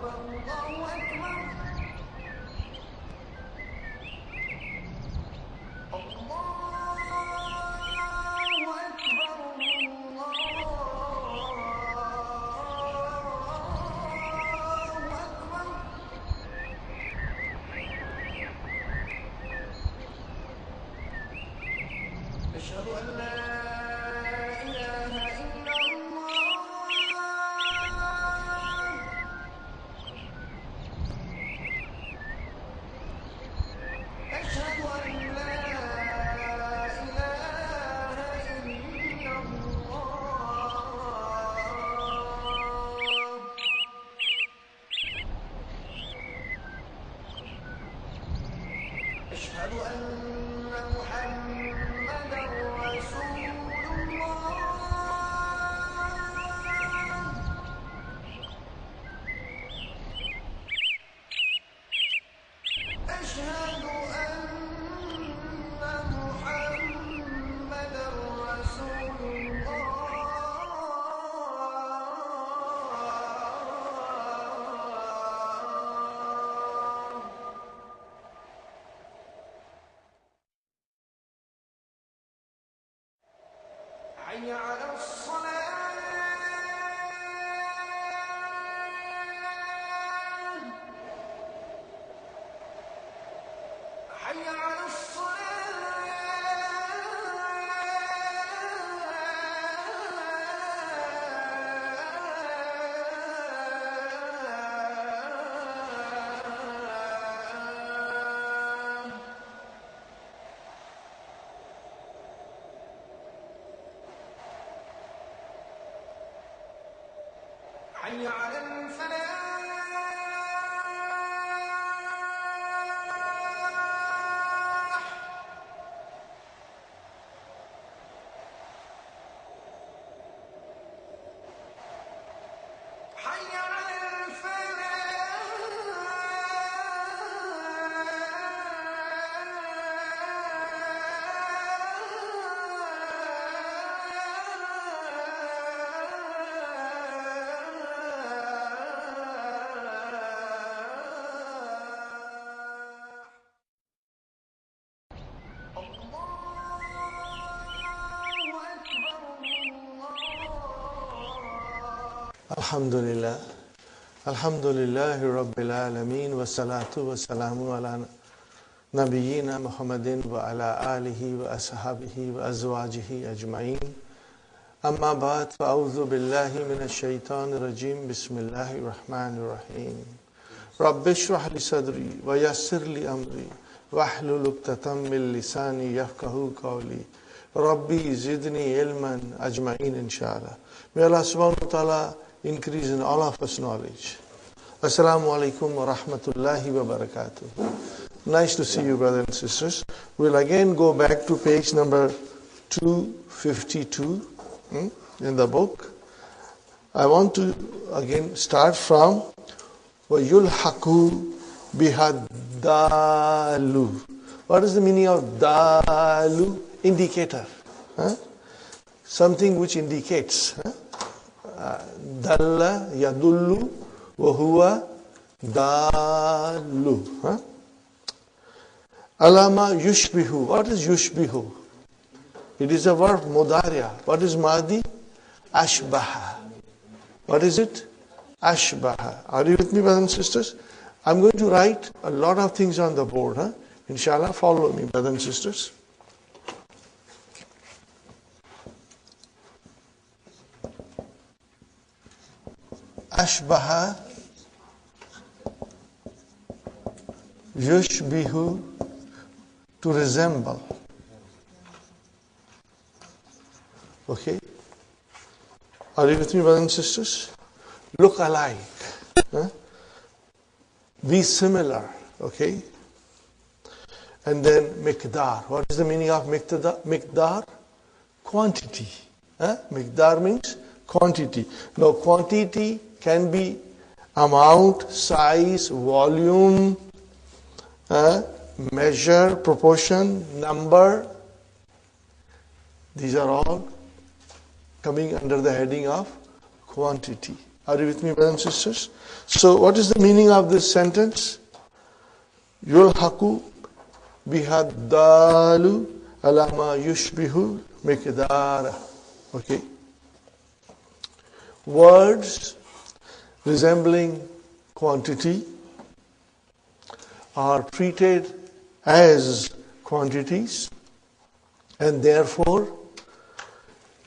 أشهد أن لا إله إلا الله أشهد أن لا إله إلا الله أشهد أن محمدا رسول الله أشهد أن محمدا رسول الله حي على الصلاة حي على الصلاة حي على الفلاح حي على Alhamdulillah. Alhamdulillahi Rabbil Alameen wa salatu wa salamu ala nabiyyina Muhammadin wa ala alihi wa ashabihi wa azwajihi ajma'in. Amma ba'd, fa a'udhu billahi minash shaitanir rajim. Bismillahir rahmanir rahim. Rabbi shrah li sadri wa yassir li amri wahlul 'uqdatam min lisani yafqahu qawli. Rabbi zidni ilman ajma'in inshallah. May Allah subhanahu wa ta'ala increase in all of us knowledge. Assalamu alaikum wa rahmatullahi wa barakatuh. Nice to see you, brothers and sisters. We'll again go back to page number 252 in the book. I want to again start from وَيُلْحَقُ بِهَا dalu. What is the meaning of dalu? Indicator. Something which indicates. Dalla yadullu wa huwa dalu. Alama yushbihu. What is yushbihu? It is a verb mudariya. What is madi? Ashbaha. What is it? Ashbaha. Are you with me, brothers and sisters? I'm going to write a lot of things on the board. Inshallah, follow me, brothers and sisters. Ashbaha, yushbihu, to resemble. Okay? Are you with me, brothers and sisters? Look alike. Be similar. Okay? And then miqdar. What is the meaning of miqdar? Quantity. Miqdar means quantity. Now quantity can be amount, size, volume, measure, proportion, number. These are all coming under the heading of quantity. Are you with me, brothers and sisters? So what is the meaning of this sentence? Yulhaqu bihaddalu alama yushbihu miqdara. Okay. Words resembling quantity are treated as quantities and therefore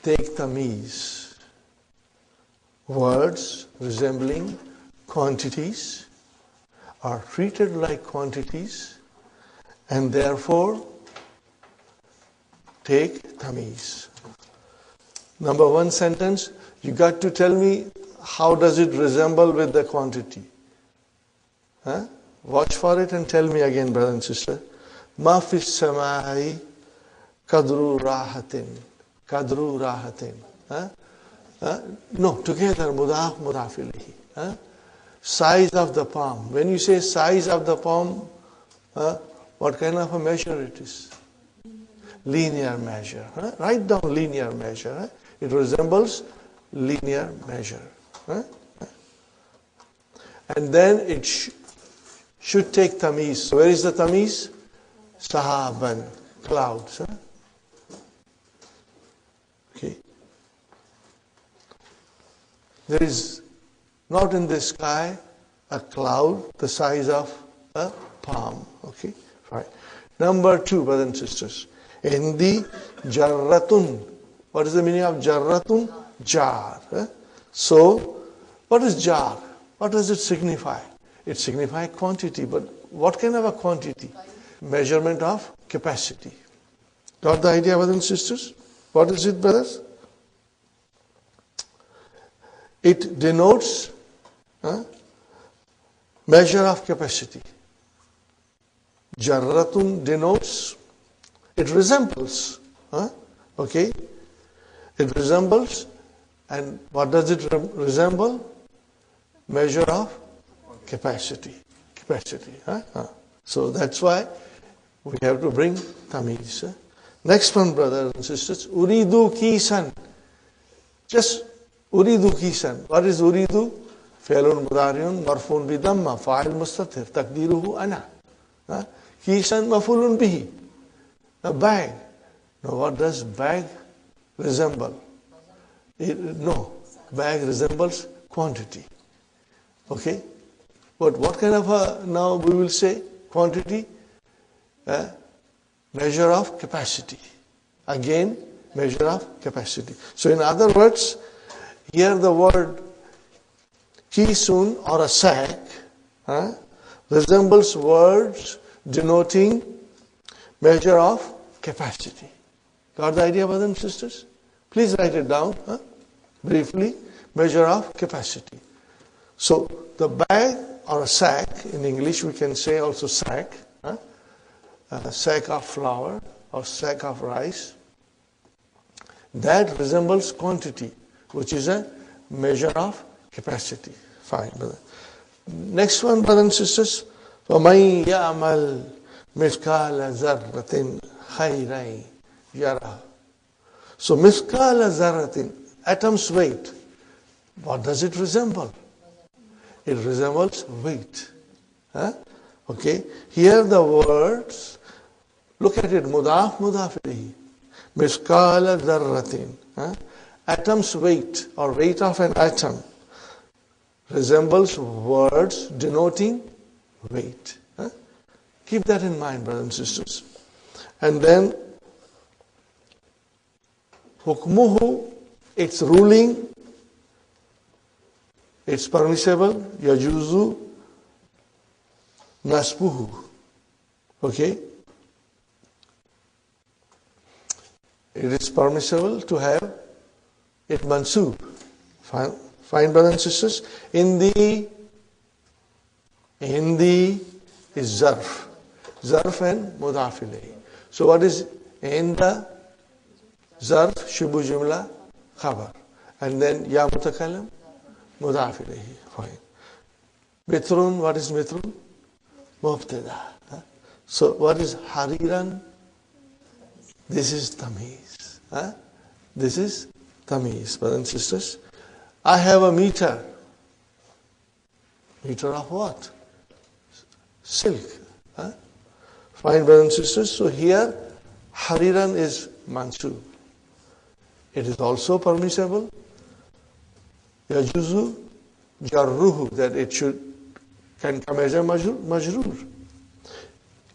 take tamiz. Words resembling quantities are treated like quantities and therefore take tamiz. Number one sentence, you got to tell me how does it resemble with the quantity. Huh? Watch for it and tell me again, brother and sister. Ma fis samai kadru rahatin. Kadru rahatin. No, together, mudaf mudafilihi. Size of the palm. When you say size of the palm, what kind of a measure it is? Linear measure. Write down linear measure. It resembles linear measure. And then it should take tamiz. So where is the tamiz? Sahaban, clouds. Okay. There is not in the sky a cloud the size of a palm. Okay, fine. Number two, brothers and sisters. Indi jarratun. What is the meaning of jarratun? Jar. So, what is jar? What does it signify? It signifies quantity, but what kind of a quantity? Measurement of capacity. Got the idea, brothers and sisters? What is it, brothers? It denotes measure of capacity. Jarratun denotes, it resembles. Okay? It resembles, and what does it resemble? Measure of capacity. Capacity. So that's why we have to bring tamiz. Next one, brothers and sisters. Uridu kisan. Just uridu kisan. What is uridu? Fi'lun mudari'un marfu'un bi damma fa'il mustatir taqdiruhu ana. Kisan maf'ulun bihi. A bag. Now what does bag resemble? No. Bag resembles quantity. Okay? But what kind of a, now we will say, quantity? Measure of capacity. Again, measure of capacity. So in other words, here the word kisun or a sack resembles words denoting measure of capacity. Got the idea, brothers and sisters? Please write it down briefly. Measure of capacity. So the bag or a sack, in English we can say also sack, a sack of flour or sack of rice, that resembles quantity, which is a measure of capacity. Fine, brother. Next one, brothers and sisters. وَمَنْ يَعْمَلْ مِثْقَالَ ذَرَّةٍ خَيْرًا يَرَهُ. So مِثْقَالَ ذَرَّةٍ, atom's weight. What does it resemble? It resembles weight. Okay. Here the words, look at it, mudaf ilayhi. Mithqala dharratin. Atom's weight or weight of an atom resembles words denoting weight. Keep that in mind, brothers and sisters. And then hukmuhu, its ruling, it's permissible, yajuzu nasbuhu. Okay? It is permissible to have it mansub. Fine, brothers and sisters. In the is zarf. Zarf and mudaf ilayhi. So what is in the zarf? Shubu jumla khabar. And then ya mutakallam mudaf ilayhi. Fine. Mitrun, what is mitrun? Mubtada. So what is hariran? This is tamiz. This is tamiz, brothers and sisters. I have a meter. Meter of what? Silk. Huh? Fine, brothers and sisters. So here, hariran is mansub. It is also permissible. Yajuzu jarruhu, that it can come as a majrur.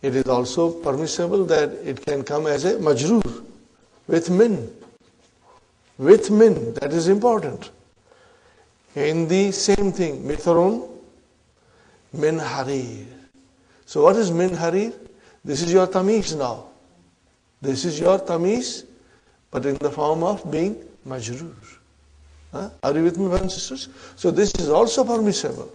It is also permissible that it can come as a majrur with min. With min, that is important. In the same thing, mithrun min harir. So what is min harir? This is your tamiz now. This is your tamiz, but in the form of being majrur. Huh? Are you with me, brothers and sisters? So this is also permissible.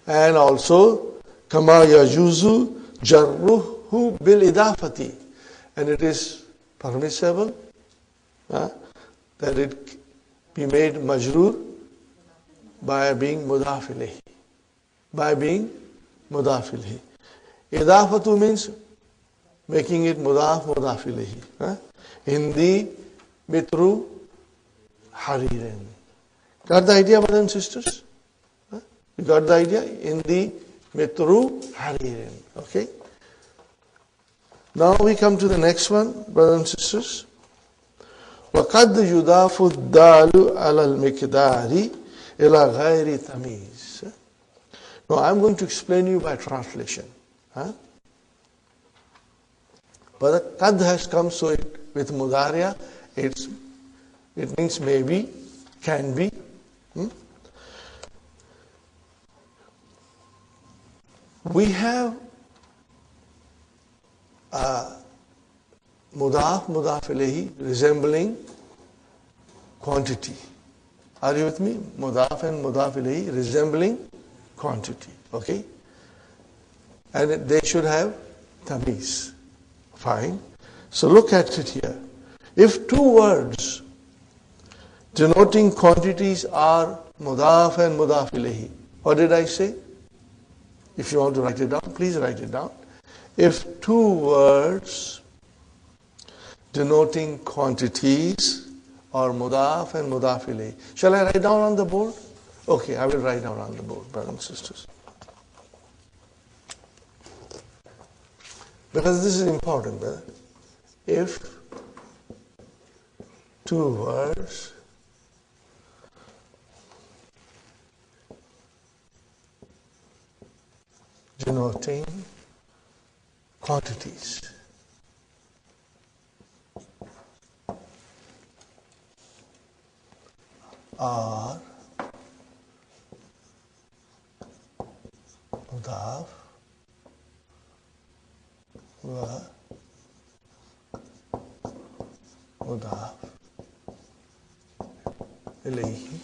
And also, kama yajuzu jarruhu bil idafati. And it is permissible that it be made majrur by being mudaf ilayhi. By being mudaf ilayhi. Idafatu means making it mudaf ilayhi. In the mitru haririn. Got the idea, brothers and sisters? You got the idea? In the mitru haririn. Okay? Now we come to the next one, brothers and sisters. وَقَدْ يُضَافُ الدَّالُ عَلَى الْمِقْدَارِ إِلَى غَيْرِ تَمِيزٍ. Now I'm going to explain you by translation. But the qad has come, so with mudariya, it means maybe, can be. We have mudaf ilayhi resembling quantity. Are you with me? Mudaf and mudaf ilayhi resembling quantity. Okay? And they should have tamiz. Fine. So look at it here. If two words denoting quantities are mudaf and mudaf ilayhi, what did I say? If you want to write it down, please write it down. If two words denoting quantities are mudaf and mudaf ilayhi. Shall I write down on the board? Okay, I will write down on the board, brothers and sisters. Because this is important, brother. If two words denoting quantities are mudaf wa mudaf ilayhi,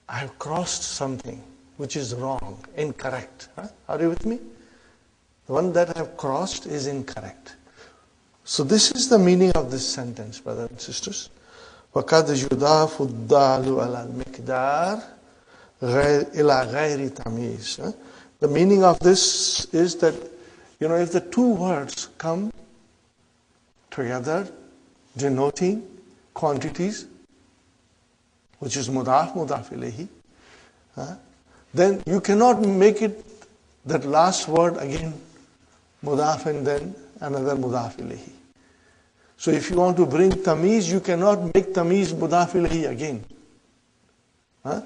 I have crossed something which is wrong, incorrect. Are you with me? The one that I have crossed is incorrect. So this is the meaning of this sentence, brothers and sisters. وَقَدْ يُضَافُ الدَّالُ عَلَى الْمِقْدَارِ إِلَى غَيْرِ تَمْيِيزٍ. The meaning of this is that, if the two words come together denoting quantities, which is mudaf, mudaf ilayhi, then you cannot make it that last word again mudaf and then another mudaf ilayhi. So if you want to bring tamiz, you cannot make tamiz mudaf ilayhi again. It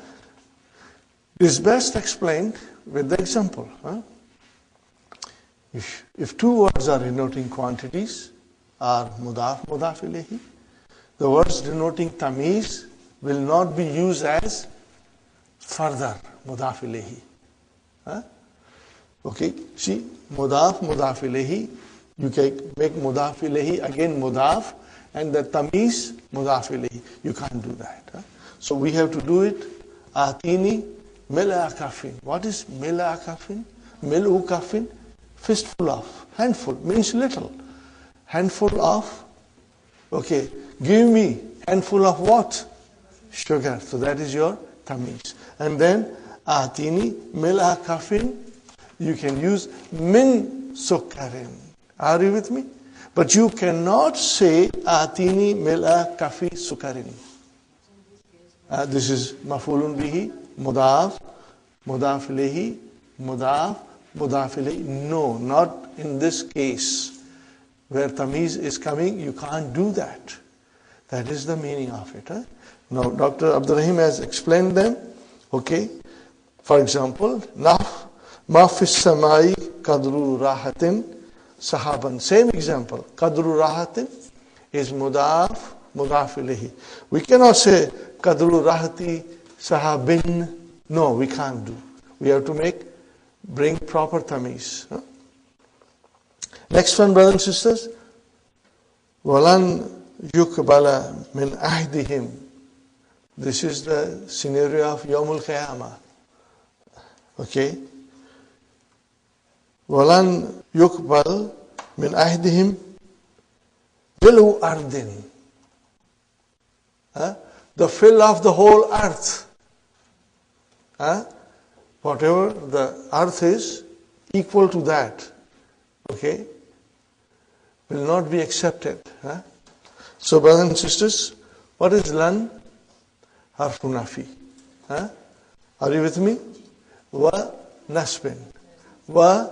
is best explained with the example. If two words are denoting quantities, are mudaf, mudaf ilayhi, the words denoting tamiz will not be used as further mudaf ilayhi. Okay, see, mudaf, mudaf ilayhi, you can make mudaf ilayhi again mudaf, and the tamiz mudaf ilayhi. You can't do that. So we have to do it. Atini mila kafin. What is mila kafin? Milu kafin, fistful of, handful, means little. Handful of, okay, give me handful of what? Sugar. So that is your tamiz. And then atini mila kafin, you can use min sukkarin. Are you with me? But you cannot say atini mila kafi sukkarin. This is mafulun bihi, mudaf, mudaf ilayhi, mudaf, mudaf ilayhi. No, not in this case. Where tamiz is coming, you can't do that. That is the meaning of it. Now, Dr. Abdul Rahim has explained them. Okay. For example, naf, ma fis samai kadru rahatin sahaban. Same example. Kadru rahatin is mudaf, mudaf ilayhi. We cannot say kadru rahati sahabin. No, we can't do. We have to bring proper tamiz. Next one, brothers and sisters. Walan yukbala min ahdihim. This is the scenario of Yawmul Qiyamah. Okay. Walan yukbal min ahdihim bilu ardin. The fill of the whole earth. Whatever the earth is, equal to that. Okay. Will not be accepted. So, brothers and sisters, what is lan? Harfu nafi. Are you with me? Wa nasbin. Wa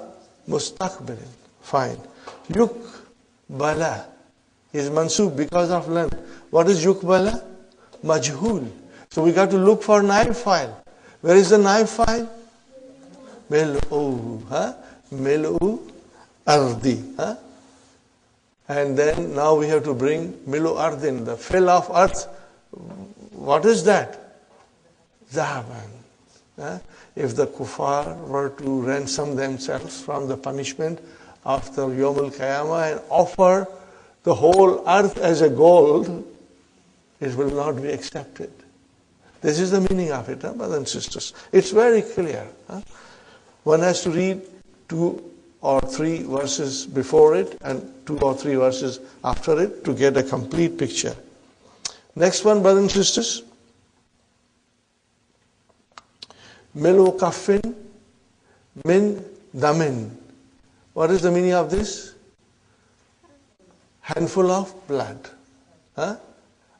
mustaqbilin. Fine. Yuk bala is mansub because of lan. What is yuk bala? Majhul. So we got to look for naib file. Where is the naib file? Mil'u. Mil'u ardi. And then now we have to bring milu ardin, the fill of earth. What is that? Zahaban. If the kuffar were to ransom themselves from the punishment after Yawmul Qiyamah and offer the whole earth as a gold, it will not be accepted. This is the meaning of it, brothers and sisters. It's very clear. One has to read 2 or 3 verses before it and 2 or 3 verses after it to get a complete picture. Next one, brothers and sisters. Milu kafin min damin. What is the meaning of this? Handful of blood.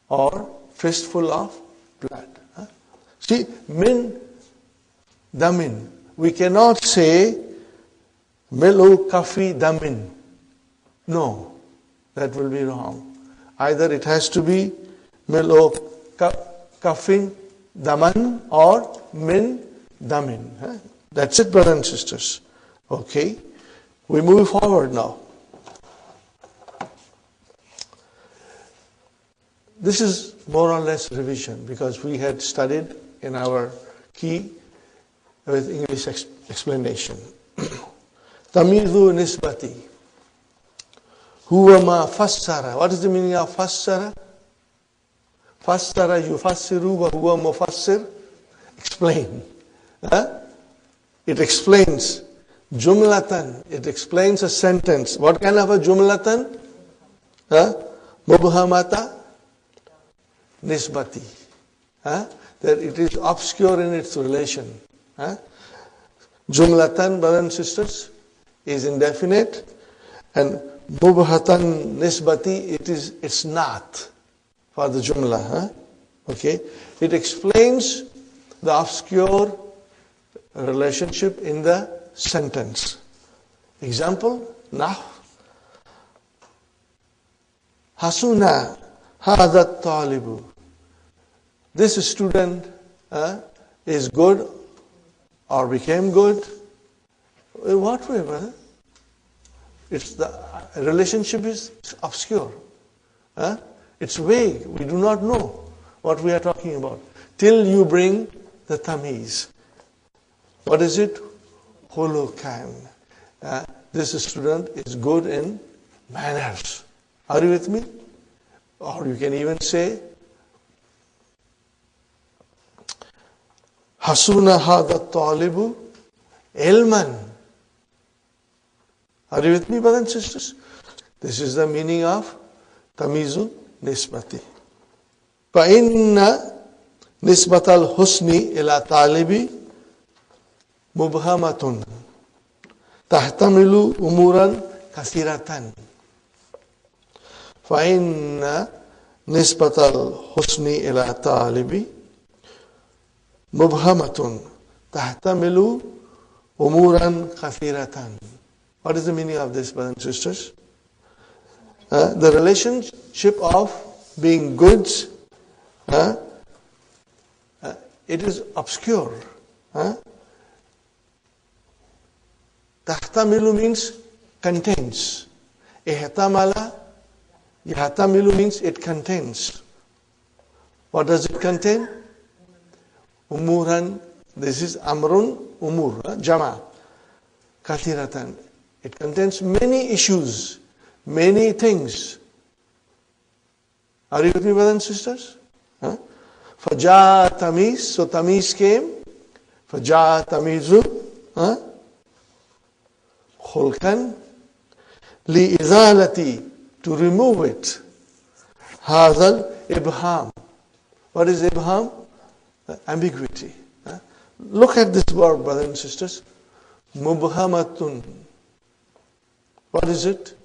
Or fistful of blood. See, min damin. We cannot say milu kafi damin. No, that will be wrong. Either it has to be milu kafin daman or min damin. That's it, brothers and sisters. Okay, we move forward now. This is more or less revision because we had studied in our key with English explanation. Tamizu nisbati. Huwa ma fassara. What is the meaning of fassara? Fassara yufassiru wa huwa mufassir. explain. It explains. Jumlatan, it explains a sentence. What kind of a jumlatan? Mubhamata nisbati. That it is obscure in its relation. Jumlatan, brothers and sisters, is indefinite, and mubhatan nisbati, it's not for the jumla. Okay, it explains the obscure relationship in the sentence. Example, nah. Hasuna hadha talibu. This student is good or became good. In what way, brother? It's the relationship is obscure. It's vague. We do not know what we are talking about till you bring the tamiz. What is it? Hulukan. This student is good in manners. Are you with me? Or you can even say, Hasuna hadha talibu ilman. Are you with me, brothers and sisters? This is the meaning of tamizul nisbati. Fa inna nisbatal husni ila talibi mubhamatun tahtamilu umuran kasiratan. Fa inna nisbatal husni ila talibi mubhamatun tahtamilu umuran kasiratan. What is the meaning of this, brothers and sisters? The relationship of being good, it is obscure. Tahtamilu means contains. Ihtamala, yahtamilu means it contains. What does it contain? Umuran, this is amrun, umur, jama, kathiratan. It contains many issues, many things. Are you with me, brothers and sisters? Faja tamiz, so tamiz came. Faja tamizu, khulkan, li izalati, to remove it. Hadal ibham. What is ibham? Ambiguity. Look at this word, brothers and sisters. Mubhamatun. What is it?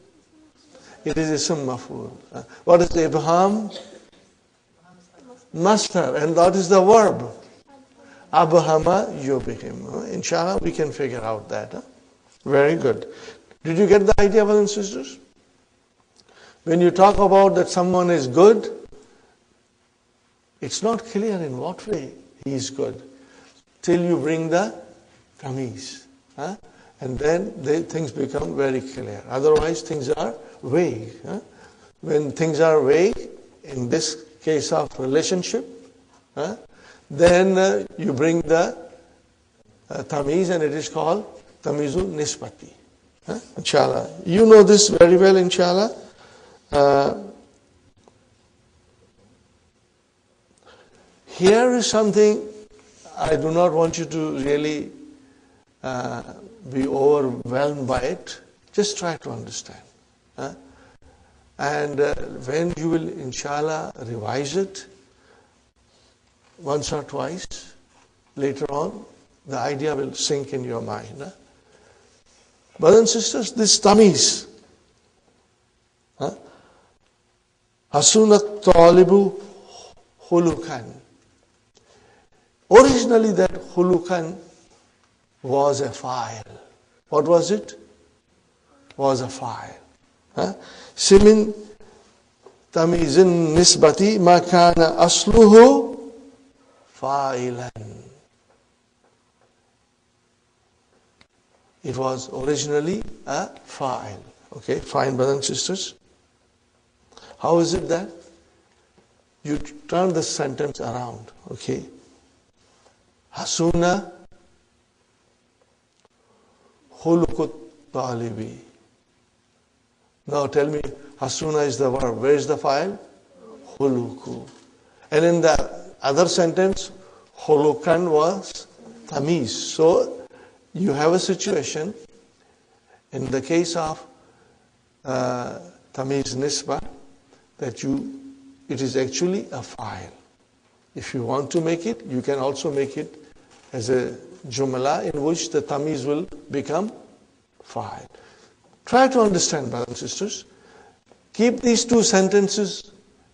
It is ism maf'ul. What is the ibham? Master. And that is the verb. Abhama yubhim. Inshallah, we can figure out that. Very good. Did you get the idea, brothers and sisters? When you talk about that someone is good, it's not clear in what way he is good till you bring the tamiz. And then things become very clear. Otherwise, things are vague. When things are vague, in this case of relationship, then you bring the tamiz, and it is called tamizul nisbati. Inshallah. You know this very well, inshallah. Here is something I do not want you to really be overwhelmed by it. Just try to understand. And when you will, inshallah, revise it once or twice, later on, the idea will sink in your mind. Brothers and sisters, this tamiz, hasunat talibu hulukan. Originally that hulukan was a file. What was it? Was a file. Simin tamizin nisbati ma kana asluhu fa'ilan. It was originally a fa'il. Okay, fine, brothers and sisters. How is it that? You turn the sentence around. Okay. Hasuna khulukut talibi. Now tell me, hasuna is the verb. Where is the file? Khuluku. And in the other sentence, Hulukan was tamiz. So you have a situation in the case of tamiz nisba that it is actually a file. If you want to make it, you can also make it as a jumla in which the tamiz will become file. Try to understand, brothers and sisters. Keep these two sentences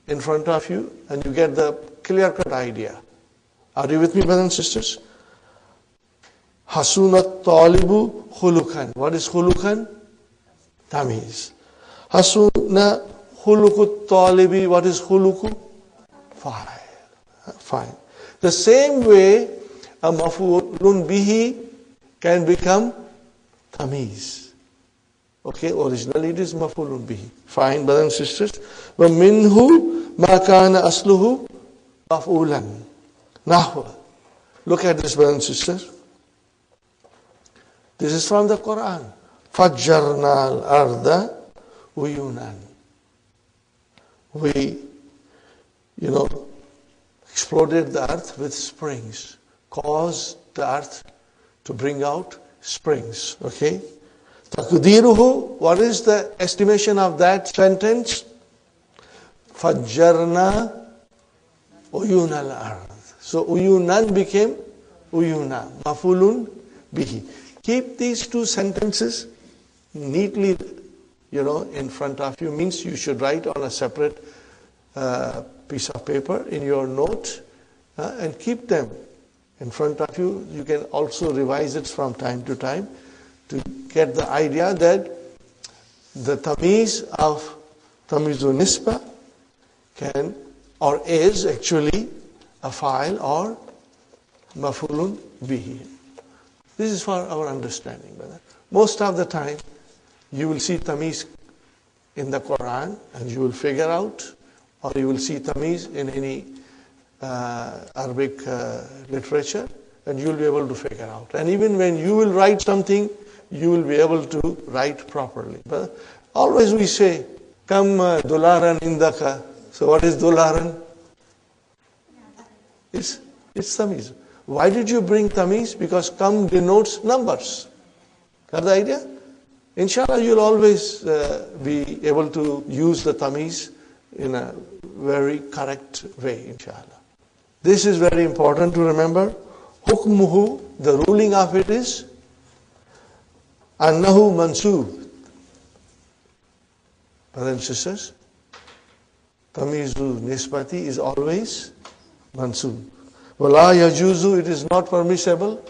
in front of you and you get the clear-cut idea. Are you with me, brothers and sisters? Hasunat talibu khulukan. What is khulukan? Tamiz. Hasuna khulukut talibi. What is khuluku? Fine. The same way a maf'ulun bihi can become tamiz. Okay, originally it is maf'ulun bihi. Fine, brothers and sisters. وَمِنْهُ مَا كَانَ أَصْلُهُ مَفْعُولًا. Now, look at this, brothers and sisters. This is from the Quran. فَجَّرْنَا الْأَرْضَ عُيُونًا. We, exploded the earth with springs. Caused the earth to bring out springs. Okay? Taqdiruhu, what is the estimation of that sentence? Fajjarna uyun al-ard. So uyunan became uyuna, mafulun bihi. Keep these two sentences neatly, in front of you. Means you should write on a separate piece of paper in your note and keep them in front of you. You can also revise it from time to time to get the idea that the tamiz of tamizun nisba can or is actually a file or mafulun bihi. This is for our understanding, brother. Most of the time you will see tamiz in the Quran and you will figure out, or you will see tamiz in any Arabic literature and you will be able to figure out. And even when you will write something, you will be able to write properly. But always we say, Kam dolaran indaka. So what is dolaran? It's tamiz. Why did you bring tamiz? Because kam denotes numbers. Got the idea? Inshallah, you'll always be able to use the tamiz in a very correct way, inshallah. This is very important to remember. Hukmuhu, the ruling of it is annahu mansub. Brothers and sisters, tamizu nisbati is always mansub. Wala yajuzu, it is not permissible.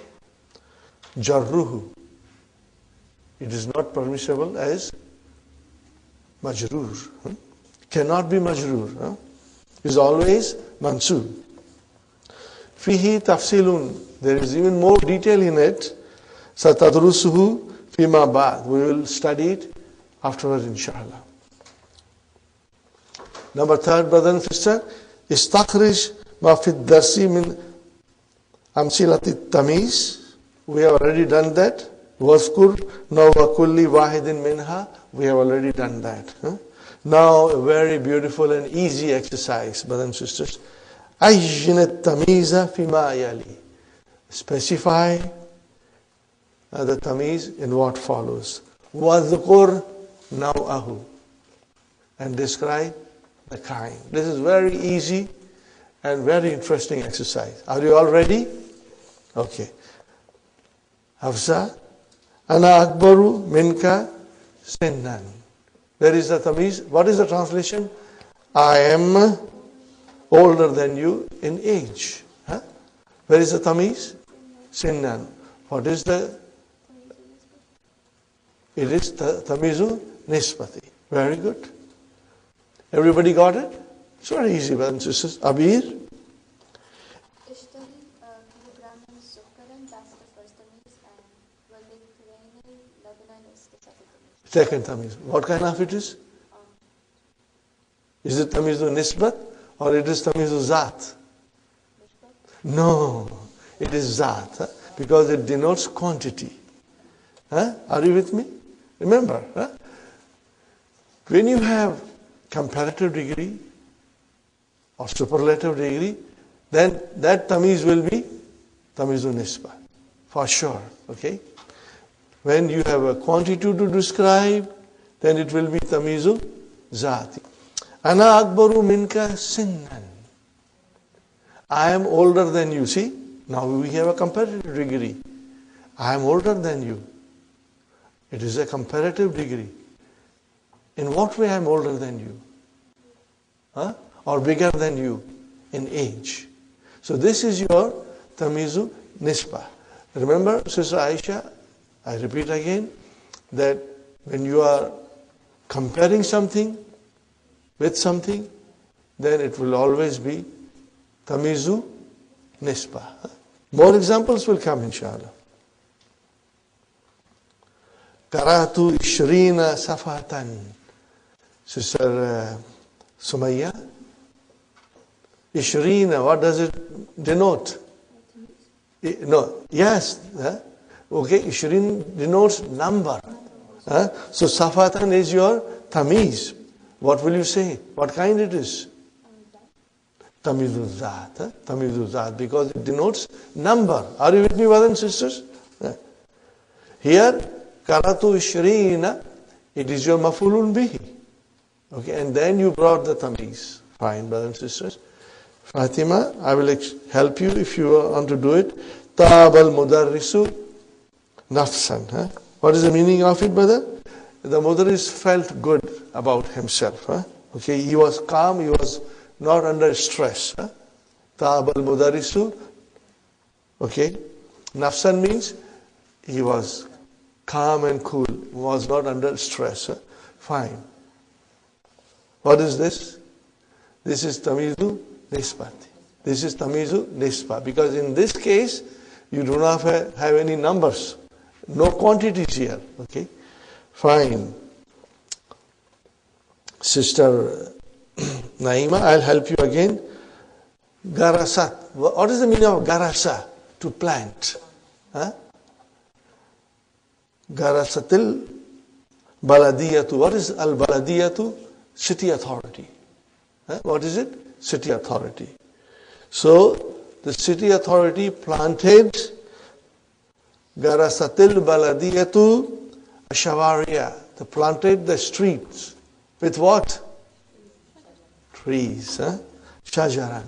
Jarruhu, it is not permissible as majroor. Cannot be majroor. Is always mansub. Fihi tafsilun, there is even more detail in it. Satadrusuhu fima ba'd, we will study it afterwards, inshallah. Number third, brother and sister, istakhrij ma fi darsi min amsilati tamiz. We have already done that. Wazkur nawa kulli wahidin minha. We have already done that. Now, a very beautiful and easy exercise, brothers and sisters. Ayyin tamiza fima yali. Specify the tamiz in what follows. Wadhkur naw'ahu. And describe the kind. This is very easy and very interesting exercise. Are you all ready? Okay. Hafsa, ana akbaru minka sinnan. There is the tamiz. What is the translation? I am older than you in age. Where is the tamiz? Sinnan. What is the? It is the tamizu nisbati. Very good. Everybody got it? It's very easy, brothers and sisters. Abir? Second tamiz. What kind of it is? Is it tamizu nisbat or it is tamizu zat? No, it is zat because it denotes quantity. Are you with me? Remember, when you have comparative degree or superlative degree, then that tamiz will be tamizu nisba, for sure. Okay? When you have a quantity to describe, then it will be tamizu zati. Ana akbaru minka sinnan. I am older than you. See, now we have a comparative degree. I am older than you. It is a comparative degree. In what way I am older than you? Huh? Or bigger than you in age. So this is your tamizu nisba. Remember, Sister Aisha, I repeat again, that when you are comparing something with something, then it will always be tamizu nisba. More examples will come, inshallah. Karatu ishrina safatan. Sister Sumayya, ishrina, what does it denote? No, yes. Okay, ishrin denotes number. So safatan is your tamiz. What will you say? What kind it is? Tamizul Zat. Tamizul Zat, because it denotes number. Are you with me, brothers and sisters? Here, Karatu Ishrina, it is your mafulun bihi. Okay, and then you brought the tamiz. Fine, brothers and sisters. Fatima, I will help you if you want to do it. Tab al mudarrisu nafsan. What is the meaning of it, brother? The mudarris felt good about himself. Okay, he was calm, he was not under stress. Tab al mudarrisu. Okay, nafsan means he was calm and cool, was not under stress. Fine. What is this? This is tamizu nisbati. This is tamizu nisba, because in this case you do not have any numbers, no quantities here. Okay, fine. Sister Naima, I'll help you again. Garasat. What is the meaning of garasa? To plant. Garasatil baladiyatu. What is al baladiyatu? City authority. What is it? City authority. So the city authority planted Garasatil baladiyatu ashawariya. They planted the streets with what? Trees. Shajaran.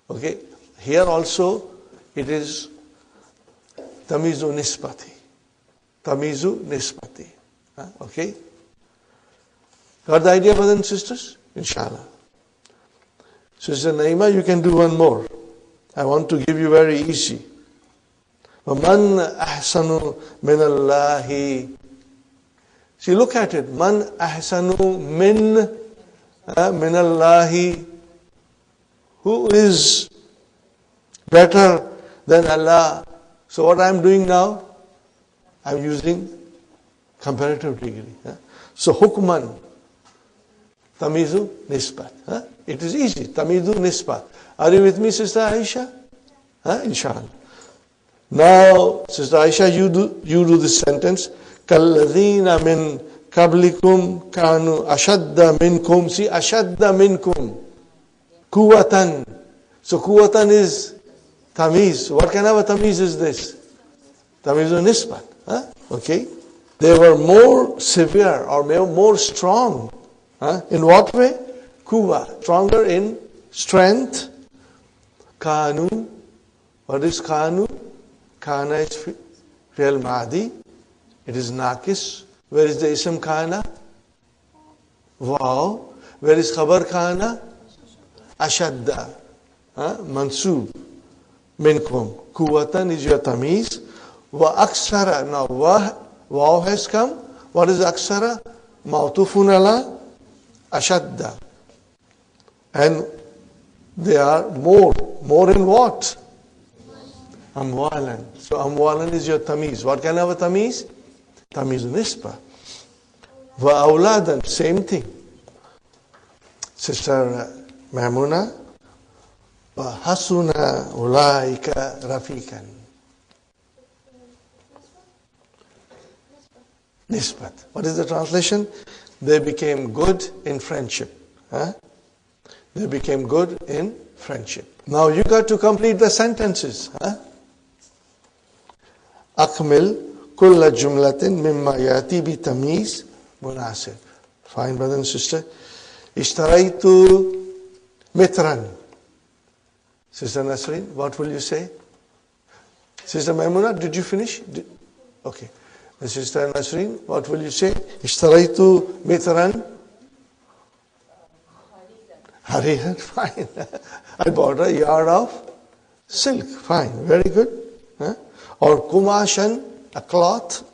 Okay. Here also it is tamizu nisbati. Tamizu nisbati. Okay. Got the idea, brothers and sisters? Inshallah. Sister Naima, you can do one more. I want to give you very easy. وَمَنْ أَحْسَنُ مِنَ اللَّهِ. See, look at it. مَنْ أَحْسَنُ مِنَ اللَّهِ. Who is better than Allah? So what I'm doing now? I'm using comparative degree. So hukman, tamizu nisbat. It is easy. Tamizu nisbat. Are you with me, Sister Aisha? Inshallah. Now, Sister Aisha, you do this sentence. Kalladhina min qablikum kanu ashadda minkum. See, ashadda minkum. Kuwatan. So kuwatan is tamiz. What kind of a tamiz is this? Tamizu nisbat. Okay. They were more severe or more strong. In what way? Kuwa. Stronger in strength. Kanu. What is kanu? Kana is fi'l madi. It is nakis. Where is the ism kana? Wow. Where is khabar kana? Ashadda. Mansub. Minkum. Kuwatan is your tamiz. Wa aksara. Now wow has come. What is aksara? Ma'tufun ala ashadda. And they are more. More in what? Amwalan. So amwalan is your tamiz. What kind of a tamiz? Tamiz nisba. Wa awladan. Same thing. Sister Maimuna. Wa hasuna ulaika rafiqan. Nisbat. What is the translation? They became good in friendship. They became good in friendship. Now you got to complete the sentences. Akmil kulla jumlatin mimma yati bi tamiz munasib. Fine, brother and sister. Ishtaraitu mitran. Sister Nasreen, what will you say? Sister Maimuna, did you finish? Okay. Sister Nasreen, what will you say? Ishtaraitu mitran. Harihan, fine. I bought a yard of silk. Fine, very good. Or kumashan, a cloth.